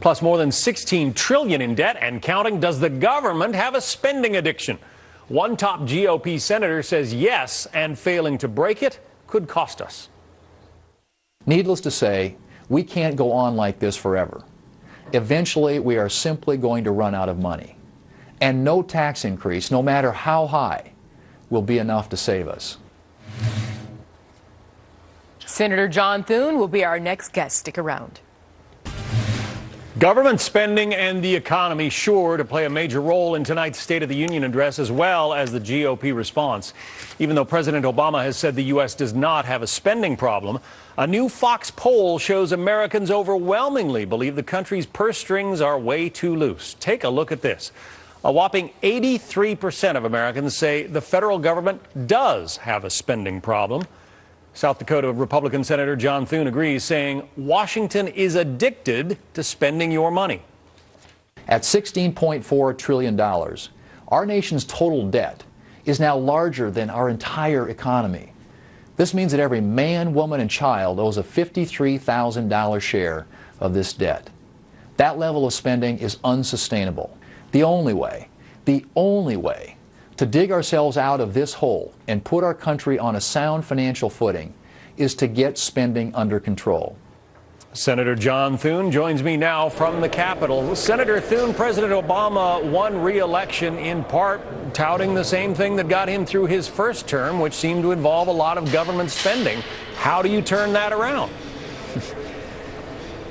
Plus more than $16 trillion in debt and counting. Does the government have a spending addiction? One top GOP senator says yes, and failing to break it could cost us. Needless to say, we can't go on like this forever. Eventually, we are simply going to run out of money. And no tax increase, no matter how high, will be enough to save us. Senator John Thune will be our next guest. Stick around. Government spending and the economy sure to play a major role in tonight's State of the Union address, as well as the GOP response. Even though President Obama has said the U.S. does not have a spending problem, a new Fox poll shows Americans overwhelmingly believe the country's purse strings are way too loose. Take a look at this. A whopping 83% of Americans say the federal government does have a spending problem. South Dakota Republican Senator John Thune agrees, saying Washington is addicted to spending your money. At $16.4 trillion, our nation's total debt is now larger than our entire economy. This means that every man, woman, and child owes a $53,000 share of this debt. That level of spending is unsustainable. The only way to dig ourselves out of this hole and put our country on a sound financial footing is to get spending under control. Senator John Thune joins me now from the Capitol. Senator Thune, President Obama won re-election in part touting the same thing that got him through his first term, which seemed to involve a lot of government spending. How do you turn that around?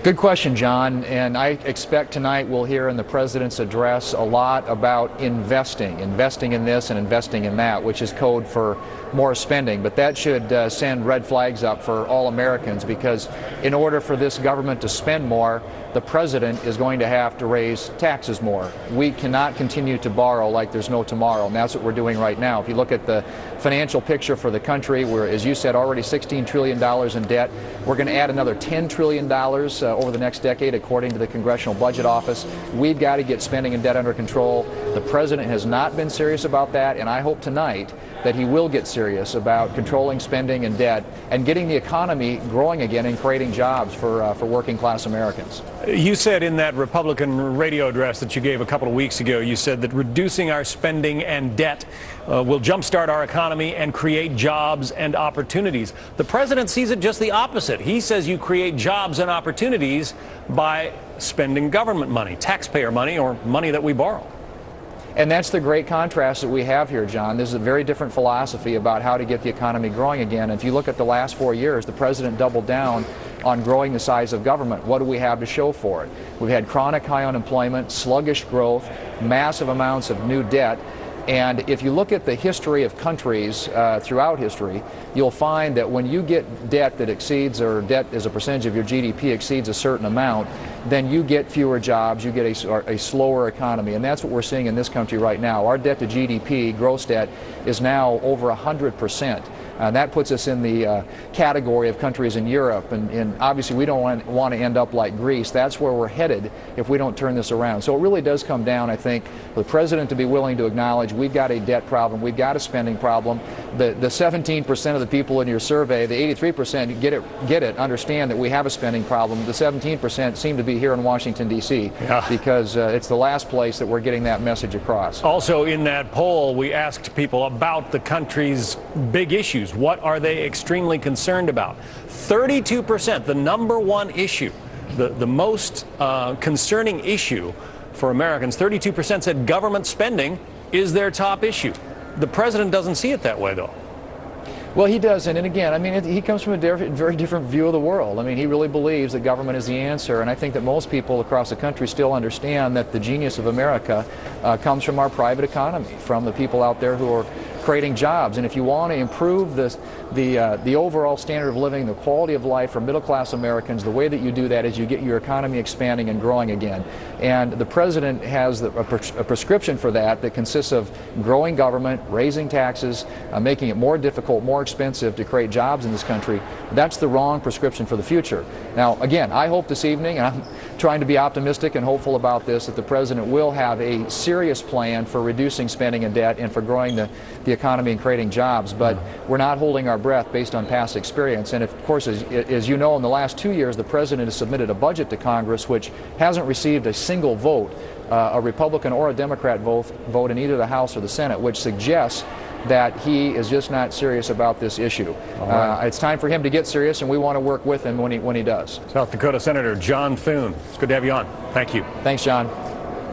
Good question, John, and I expect tonight we'll hear in the President's address a lot about investing in this and investing in that, which is code for more spending. But that should send red flags up for all Americans, because in order for this government to spend more, the President is going to have to raise taxes more. We cannot continue to borrow like there's no tomorrow, and that's what we're doing right now. If you look at the financial picture for the country, we're, as you said, already $16 trillion in debt. We're going to add another $10 trillion over the next decade, according to the Congressional Budget Office. We've got to get spending and debt under control. The President has not been serious about that, and I hope tonight that he will get serious about controlling spending and debt and getting the economy growing again and creating jobs for working class Americans. You said in that Republican radio address that you gave a couple of weeks ago, you said that reducing our spending and debt will jumpstart our economy and create jobs and opportunities. The President sees it just the opposite. He says you create jobs and opportunities by spending government money, taxpayer money, or money that we borrow. And that's the great contrast that we have here, John. This is a very different philosophy about how to get the economy growing again. If you look at the last 4 years, the President doubled down on growing the size of government. What do we have to show for it? We've had chronic high unemployment, sluggish growth, massive amounts of new debt. And if you look at the history of countries throughout history, you'll find that when you get debt that exceeds, or debt as a percentage of your GDP exceeds a certain amount, then you get fewer jobs, you get a slower economy. And that's what we're seeing in this country right now. Our debt to GDP, gross debt, is now over 100%. That puts us in the category of countries in Europe, and obviously we don't want to end up like Greece. That's where we're headed if we don't turn this around. So it really does come down, I think, for the President to be willing to acknowledge we've got a debt problem, we've got a spending problem. The 17% of the people in your survey, the 83% get it, understand that we have a spending problem. The 17% seem to be here in Washington, D.C., because it's the last place that we're getting that message across. Also in that poll, we asked people about the country's big issues. What are they extremely concerned about? 32%, the number one issue, the most concerning issue for Americans, 32% said government spending is their top issue. The President doesn't see it that way, though. Well, he doesn't, and again, I mean, he comes from a very different view of the world. I mean, he really believes that government is the answer, and I think that most people across the country still understand that the genius of America comes from our private economy, from the people out there who are creating jobs. And if you want to improve the overall standard of living, the quality of life for middle-class Americans, the way that you do that is you get your economy expanding and growing again. And the President has a prescription for that consists of growing government, raising taxes, making it more difficult, more expensive to create jobs in this country. That's the wrong prescription for the future. Now, again, I hope this evening, and I'm trying to be optimistic and hopeful about this, that the President will have a serious plan for reducing spending and debt and for growing the economy and creating jobs, but we're not holding our breath based on past experience. And of course, as you know, in the last 2 years, the president has submitted a budget to Congress which hasn't received a single vote, a Republican or a Democrat vote in either the House or the Senate, which suggests that he is just not serious about this issue. It's time for him to get serious, and we want to work with him when he does. South Dakota Senator John Thune, it's good to have you on. Thank you. Thanks, John.